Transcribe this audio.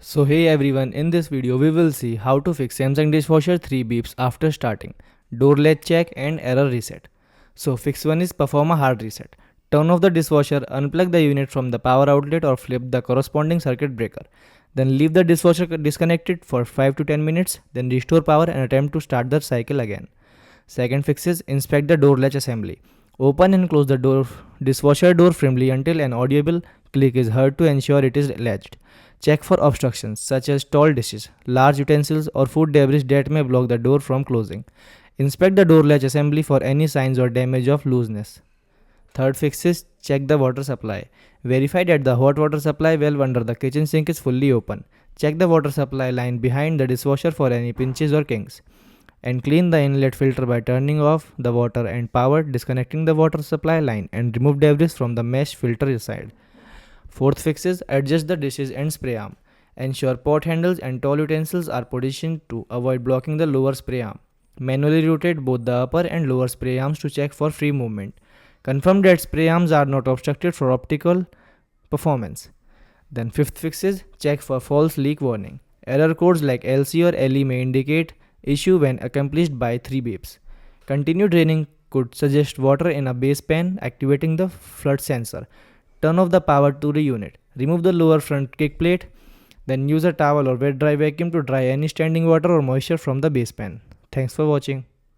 So hey everyone, in this video we will see how to fix Samsung dishwasher 3 beeps after starting, door latch check and error reset. So fix 1 is perform a hard reset. Turn off the dishwasher, unplug the unit from the power outlet or flip the corresponding circuit breaker. Then leave the dishwasher disconnected for 5 to 10 minutes, then restore power and attempt to start the cycle again. Second fix is inspect the door latch assembly. Open and close the dishwasher door firmly until an audible click is heard to ensure it is latched. Check for obstructions such as tall dishes, large utensils, or food debris that may block the door from closing. Inspect the door latch assembly for any signs or damage of looseness. Third fix is check the water supply. Verify that the hot water supply valve under the kitchen sink is fully open. Check the water supply line behind the dishwasher for any pinches or kinks. And clean the inlet filter by turning off the water and power, disconnecting the water supply line, and remove debris from the mesh filter side. Fourth fix is adjust the dishes and spray arm. Ensure pot handles and tall utensils are positioned to avoid blocking the lower spray arm. Manually rotate both the upper and lower spray arms to check for free movement. Confirm that spray arms are not obstructed for optical performance. Then fifth fix is check for false leak warning. Error codes like LC or LE may indicate issue when accomplished by 3 beeps. Continued draining could suggest water in a base pan, activating the flood sensor. Turn off the power to the unit. Remove the lower front kick plate. Then use a towel or wet dry vacuum to dry any standing water or moisture from the base pan. Thanks for watching.